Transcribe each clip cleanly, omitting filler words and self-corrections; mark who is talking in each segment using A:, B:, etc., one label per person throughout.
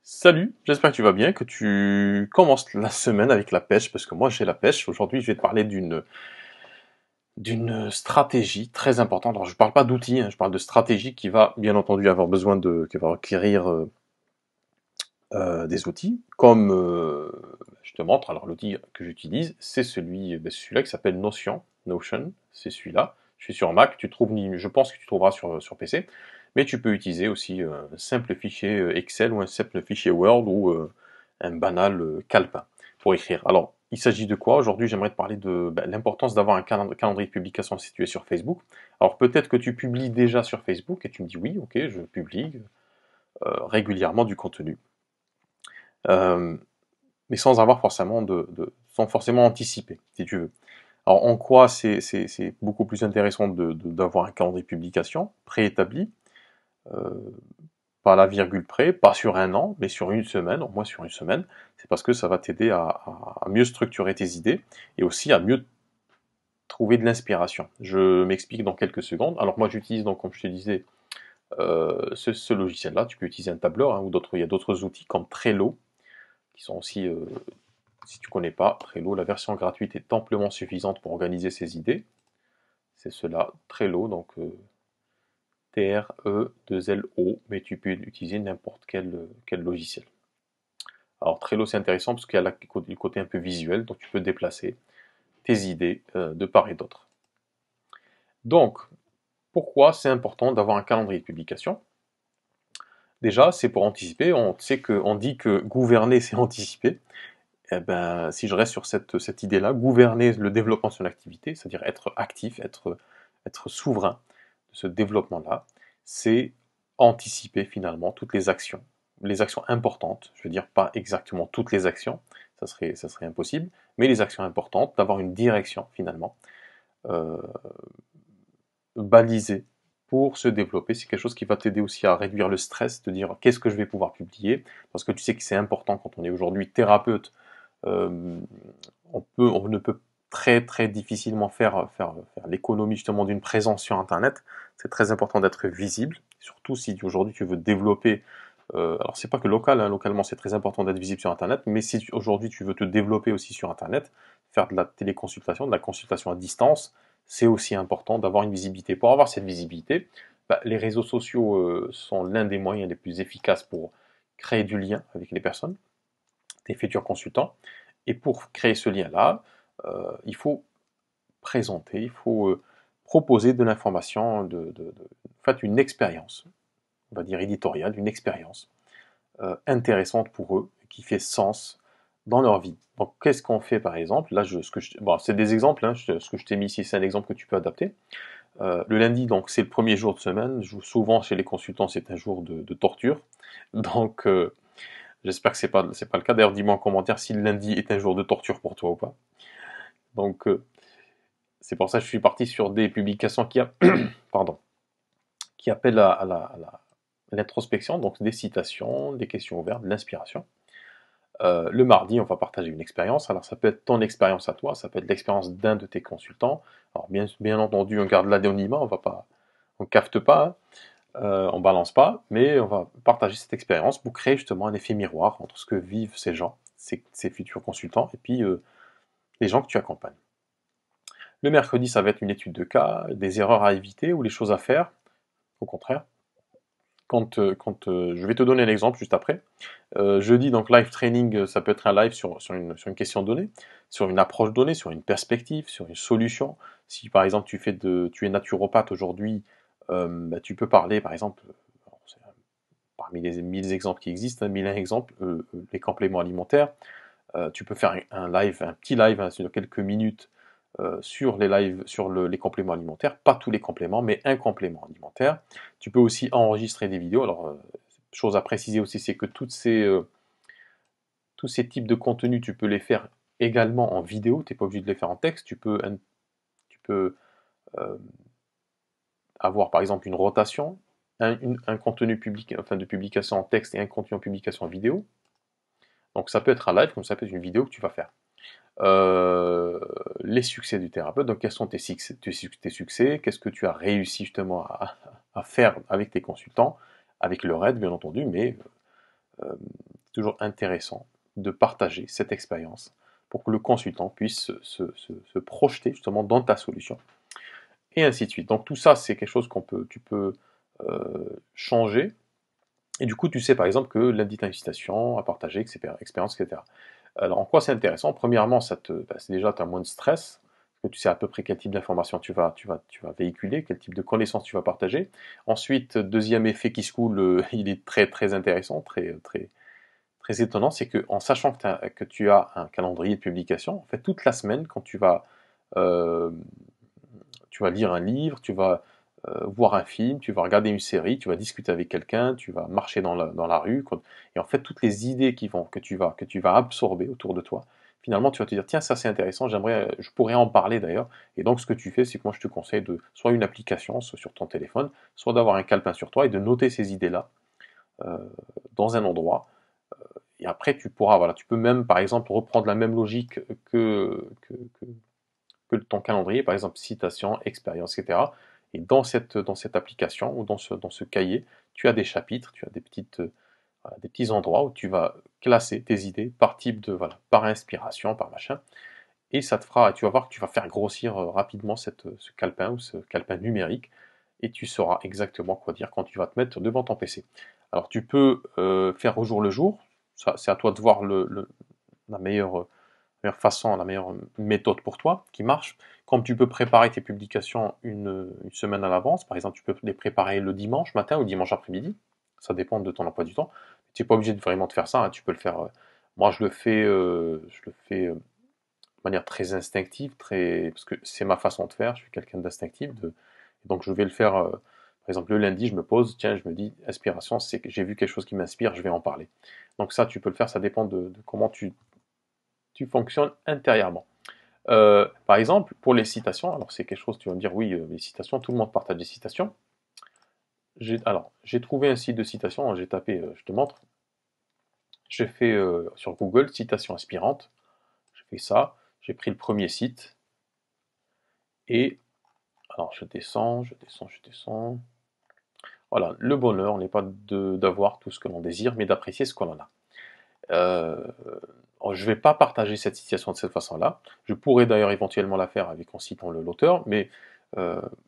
A: Salut, j'espère que tu vas bien, que tu commences la semaine avec la pêche, parce que moi j'ai la pêche. Aujourd'hui, je vais te parler d'une stratégie très importante. Alors, je ne parle pas d'outils, hein, je parle de stratégie qui va bien entendu avoir besoin qui va requérir des outils, comme je te montre. Alors, l'outil que j'utilise, c'est celui-là qui s'appelle Notion, c'est celui-là. Je suis sur Mac, je pense que tu trouveras sur PC, mais tu peux utiliser aussi un simple fichier Excel ou un simple fichier Word ou un banal calepin pour écrire. Alors, il s'agit de quoi? Aujourd'hui, j'aimerais te parler de l'importance d'avoir un calendrier de publication situé sur Facebook. Alors, peut-être que tu publies déjà sur Facebook et tu me dis oui, ok, je publie régulièrement du contenu. Euh, mais sans avoir forcément sans forcément anticiper, si tu veux. Alors en quoi c'est beaucoup plus intéressant d'avoir un calendrier de publication préétabli, euh, pas à la virgule près, pas sur un an, mais sur une semaine, au moins sur une semaine, c'est parce que ça va t'aider à mieux structurer tes idées et aussi à mieux trouver de l'inspiration. Je m'explique dans quelques secondes. Alors moi j'utilise donc, comme je te disais, ce logiciel-là. Tu peux utiliser un tableur, hein, ou il y a d'autres outils comme Trello, qui sont aussi si tu ne connais pas Trello, la version gratuite est amplement suffisante pour organiser ses idées. C'est cela, Trello, donc T-R-E-2-L-O, mais tu peux utiliser n'importe quel logiciel. Alors Trello, c'est intéressant parce qu'il y a le côté un peu visuel, donc tu peux déplacer tes idées de part et d'autre. Donc, pourquoi c'est important d'avoir un calendrier de publication? Déjà, c'est pour anticiper. On dit que gouverner, c'est anticiper. Eh ben, si je reste sur cette idée-là, gouverner le développement de son activité, c'est-à-dire être actif, être souverain de ce développement-là, c'est anticiper finalement toutes les actions importantes, je veux dire pas exactement toutes les actions, ça serait impossible, mais les actions importantes, d'avoir une direction finalement, euh, balisée pour se développer. C'est quelque chose qui va t'aider aussi à réduire le stress, de dire qu'est-ce que je vais pouvoir publier, parce que tu sais que c'est important quand on est aujourd'hui thérapeute. euh, on ne peut très difficilement faire l'économie justement d'une présence sur Internet. C'est très important d'être visible, surtout si aujourd'hui tu veux développer. Alors c'est pas que local, hein, localement c'est très important d'être visible sur Internet, mais si aujourd'hui tu veux te développer aussi sur Internet, faire de la téléconsultation, de la consultation à distance, c'est aussi important d'avoir une visibilité. Pour avoir cette visibilité, les réseaux sociaux sont l'un des moyens les plus efficaces pour créer du lien avec les personnes, tes futurs consultants. Et pour créer ce lien-là, il faut présenter, il faut proposer de l'information, en fait, une expérience, on va dire éditoriale, une expérience intéressante pour eux, qui fait sens dans leur vie. Donc, qu'est-ce qu'on fait par exemple? Là, bon, c'est des exemples, hein, ce que je t'ai mis ici, c'est un exemple que tu peux adapter. Le lundi, donc, c'est le premier jour de semaine. Souvent, chez les consultants, c'est un jour de torture. Donc, j'espère que c'est pas le cas. D'ailleurs, dis-moi en commentaire si le lundi est un jour de torture pour toi ou pas. Donc, c'est pour ça que je suis parti sur des publications pardon, qui appellent à l'introspection, donc des citations, des questions ouvertes, de l'inspiration. Le mardi, on va partager une expérience. Alors, ça peut être ton expérience à toi, ça peut être l'expérience d'un de tes consultants. Alors, bien entendu, on garde l'anonymat, on cafte pas, hein, on balance pas, mais on va partager cette expérience pour créer justement un effet miroir entre ce que vivent ces gens, ces futurs consultants, et puis les gens que tu accompagnes. Le mercredi, ça va être une étude de cas, des erreurs à éviter ou les choses à faire, au contraire. Je vais te donner un exemple juste après. Jeudi, donc live training, ça peut être un live sur une question donnée, sur une approche donnée, sur une perspective, sur une solution. Si par exemple tu es naturopathe aujourd'hui, tu peux parler par exemple, parmi les 1000 exemples qui existent, 1001 exemples, les compléments alimentaires. Tu peux faire un petit live hein, sur quelques minutes sur les compléments alimentaires, pas tous les compléments, mais un complément alimentaire. Tu peux aussi enregistrer des vidéos. Alors, chose à préciser aussi, c'est que tous ces types de contenus, tu peux les faire également en vidéo. Tu n'es pas obligé de les faire en texte. Tu peux euh, avoir par exemple une rotation, un contenu public, enfin de publication en texte et un contenu en publication en vidéo. Donc ça peut être un live, comme ça peut être une vidéo que tu vas faire. Les succès du thérapeute, donc quels sont tes succès, qu'est-ce que tu as réussi justement à faire avec tes consultants, avec leur aide bien entendu, mais c'est toujours intéressant de partager cette expérience pour que le consultant puisse se projeter justement dans ta solution, et ainsi de suite. Donc tout ça, c'est quelque chose tu peux changer, et du coup, tu sais par exemple que lundi, tu as une citation à partager, expérience, etc. Alors en quoi c'est intéressant? Premièrement, c'est déjà, tu as moins de stress, parce que tu sais à peu près quel type d'information tu vas véhiculer, quel type de connaissances tu vas partager. Ensuite, deuxième effet qui se coule, il est très très intéressant, très étonnant, c'est qu'en sachant que tu as un calendrier de publication, en fait toute la semaine, quand euh, tu vas lire un livre, tu vas voir un film, tu vas regarder une série, tu vas discuter avec quelqu'un, tu vas marcher dans la rue, et en fait toutes les idées que tu vas absorber autour de toi, finalement tu vas te dire tiens, ça c'est intéressant, je pourrais en parler d'ailleurs. Et donc ce que tu fais, c'est que moi je te conseille de soit une application sur ton téléphone, soit d'avoir un calepin sur toi et de noter ces idées-là euh, dans un endroit. Et après tu pourras, voilà, tu peux même par exemple reprendre la même logique que que ton calendrier, par exemple citation, expérience, etc. Et dans cette application ou dans ce cahier, tu as des chapitres, tu as voilà, des petits endroits où tu vas classer tes idées par type de, voilà, par inspiration, par machin. Et ça te fera, tu vas voir que tu vas faire grossir rapidement ce calepin ou ce calepin numérique, et tu sauras exactement quoi dire quand tu vas te mettre devant ton PC. Alors tu peux faire au jour le jour, ça c'est à toi de voir la meilleure façon, la meilleure méthode pour toi, qui marche. Comme tu peux préparer tes publications une semaine à l'avance, par exemple, tu peux les préparer le dimanche matin ou dimanche après-midi, ça dépend de ton emploi du temps. Tu n'es pas obligé de vraiment de faire ça, hein, tu peux le faire. Moi, je le fais de manière très instinctive, parce que c'est ma façon de faire, je suis quelqu'un d'instinctif, donc je vais le faire. Par exemple, le lundi, je me pose, tiens, je me dis, inspiration, c'est que j'ai vu quelque chose qui m'inspire, je vais en parler. Donc ça, tu peux le faire, ça dépend de comment tu fonctionnes intérieurement. Par exemple, pour les citations, alors c'est quelque chose, tu vas me dire, oui, les citations, tout le monde partage des citations. J'ai trouvé un site de citation, j'ai tapé, je te montre, j'ai fait sur Google citation inspirante, j'ai fait ça, j'ai pris le premier site, et alors je descends, je descends, je descends. Voilà, le bonheur n'est pas d'avoir tout ce que l'on désire, mais d'apprécier ce que l'on a. Euh, je ne vais pas partager cette citation de cette façon-là. Je pourrais d'ailleurs éventuellement la faire en citant l'auteur, mais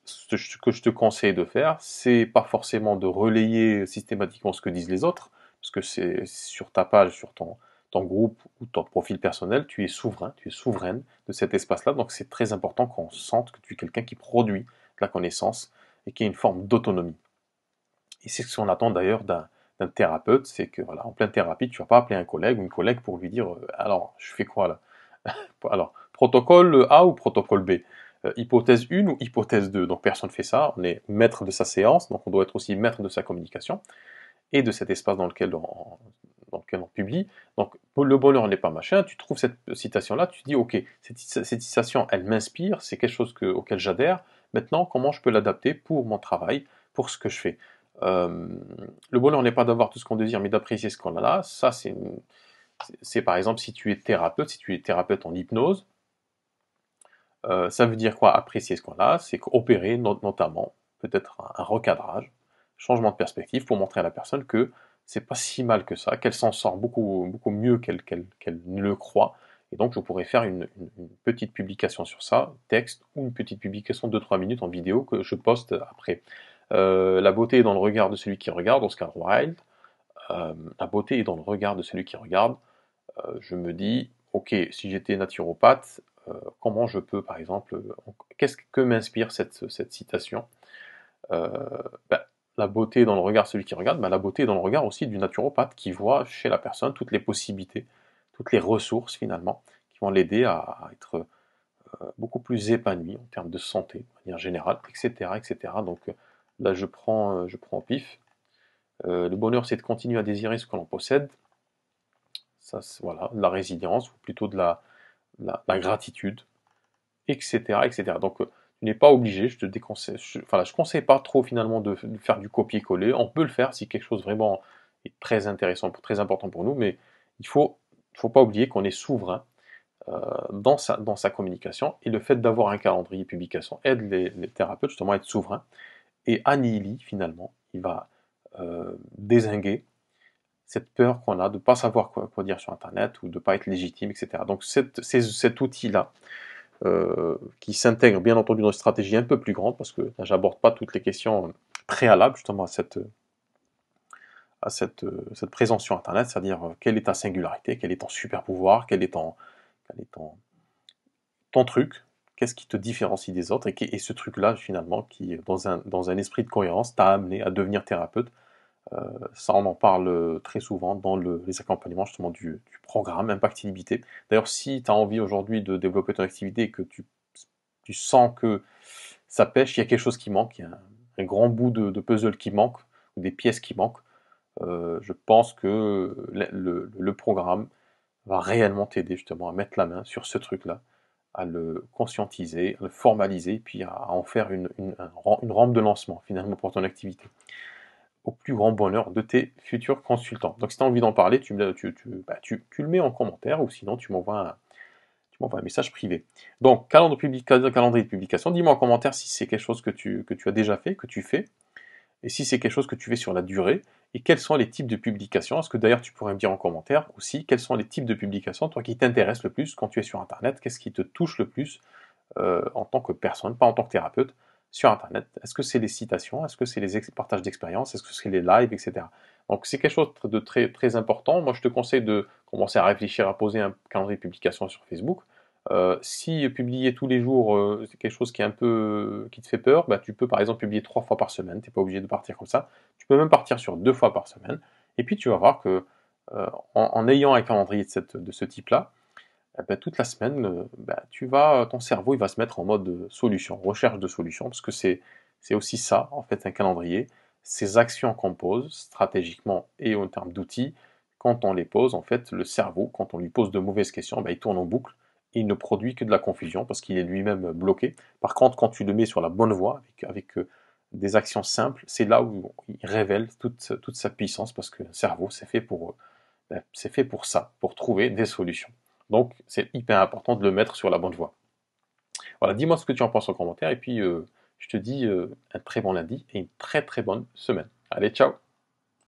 A: ce que je te conseille de faire, c'est pas forcément de relayer systématiquement ce que disent les autres, parce que c'est sur ta page, sur ton groupe ou ton profil personnel, tu es souverain, tu es souveraine de cet espace-là, donc c'est très important qu'on sente que tu es quelqu'un qui produit de la connaissance et qui a une forme d'autonomie. Et c'est ce qu'on attend d'ailleurs d'un thérapeute, c'est que voilà, en pleine thérapie, tu vas pas appeler un collègue ou une collègue pour lui dire alors je fais quoi là? Alors, protocole A ou protocole B? Hypothèse 1 ou hypothèse 2? Donc personne ne fait ça, on est maître de sa séance, donc on doit être aussi maître de sa communication et de cet espace dans lequel on publie. Donc le bonheur n'est pas machin, tu trouves cette citation-là, tu te dis ok, cette citation elle m'inspire, c'est quelque chose auquel j'adhère, maintenant comment je peux l'adapter pour mon travail, pour ce que je fais. Euh, le bonheur n'est pas d'avoir tout ce qu'on désire, mais d'apprécier ce qu'on a là. Ça, c'est par exemple si tu es thérapeute en hypnose, ça veut dire quoi apprécier ce qu'on a? C'est opérer notamment peut-être un recadrage, changement de perspective pour montrer à la personne que c'est pas si mal que ça, qu'elle s'en sort beaucoup mieux qu'elle ne le croit. Et donc je pourrais faire une petite publication sur ça, texte, ou une petite publication de 2-3 minutes en vidéo que je poste après. La beauté est dans le regard de celui qui regarde, Oscar Wilde. La beauté est dans le regard de celui qui regarde. Je me dis, ok, si j'étais naturopathe, comment je peux, par exemple, qu'est-ce que m'inspire cette citation? Euh, ben, la beauté est dans le regard de celui qui regarde, ben, la beauté est dans le regard aussi du naturopathe qui voit chez la personne toutes les possibilités, toutes les ressources finalement, qui vont l'aider à être beaucoup plus épanoui en termes de santé, de manière générale, etc. etc. Donc là, je prends au pif. Le bonheur, c'est de continuer à désirer ce que l'on possède. Ça, voilà, de la résilience, ou plutôt de la gratitude, etc., etc. Donc, tu n'es pas obligé, je te déconseille, voilà, je conseille pas trop finalement de faire du copier-coller. On peut le faire si quelque chose vraiment est très intéressant, très important pour nous, mais il faut pas oublier qu'on est souverain dans sa communication, et le fait d'avoir un calendrier publication aide les thérapeutes justement à être souverains, et annihile finalement, il va dézinguer cette peur qu'on a de ne pas savoir quoi dire sur Internet ou de ne pas être légitime, etc. Donc cet outil-là, qui s'intègre bien entendu dans une stratégie un peu plus grande, parce que là, j'aborde pas toutes les questions préalables justement cette présence sur Internet, c'est-à-dire quelle est ta singularité, quel est ton super pouvoir, quel est ton truc, qu'est-ce qui te différencie des autres, et ce truc-là, finalement, qui, dans un esprit de cohérence, t'a amené à devenir thérapeute. Ça, on en parle très souvent dans les accompagnements justement du programme Impact Illimité. D'ailleurs, si tu as envie aujourd'hui de développer ton activité et que tu sens que ça pêche, il y a quelque chose qui manque, il y a un grand bout de puzzle qui manque, ou des pièces qui manquent, je pense que le programme va réellement t'aider justement à mettre la main sur ce truc-là, à le conscientiser, à le formaliser, puis à en faire une rampe de lancement finalement pour ton activité, au plus grand bonheur de tes futurs consultants. Donc si tu as envie d'en parler, tu le mets en commentaire, ou sinon tu m'envoies un message privé. Donc calendrier de publication, dis-moi en commentaire si c'est quelque chose que tu as déjà fait, que tu fais, et si c'est quelque chose que tu fais sur la durée, et quels sont les types de publications. Est-ce que d'ailleurs tu pourrais me dire en commentaire aussi quels sont les types de publications, toi, qui t'intéressent le plus quand tu es sur Internet, qu'est-ce qui te touche le plus en tant que personne, pas en tant que thérapeute, sur Internet. Est-ce que c'est les citations, est-ce que c'est les partages d'expériences, est-ce que c'est les lives, etc. Donc c'est quelque chose de très, très important. Moi je te conseille de commencer à réfléchir à poser un calendrier de publication sur Facebook. Si publier tous les jours, c'est quelque chose qui est un peu qui te fait peur, bah, tu peux par exemple publier 3 fois par semaine, tu n'es pas obligé de partir comme ça. Tu peux même partir sur 2 fois par semaine, et puis tu vas voir que en ayant un calendrier de ce type-là, bah, toute la semaine, ton cerveau il va se mettre en mode solution, recherche de solutions, parce que c'est aussi ça, en fait, un calendrier. Ces actions qu'on pose, stratégiquement et en termes d'outils, quand on les pose, en fait, le cerveau, quand on lui pose de mauvaises questions, bah, il tourne en boucle, et il ne produit que de la confusion, parce qu'il est lui-même bloqué. Par contre, quand tu le mets sur la bonne voie, avec des actions simples, c'est là où il révèle toute sa puissance, parce que le cerveau, c'est fait pour ça, pour trouver des solutions. Donc, c'est hyper important de le mettre sur la bonne voie. Voilà, dis-moi ce que tu en penses en commentaire, et puis je te dis un très bon lundi et une très très bonne semaine. Allez, ciao!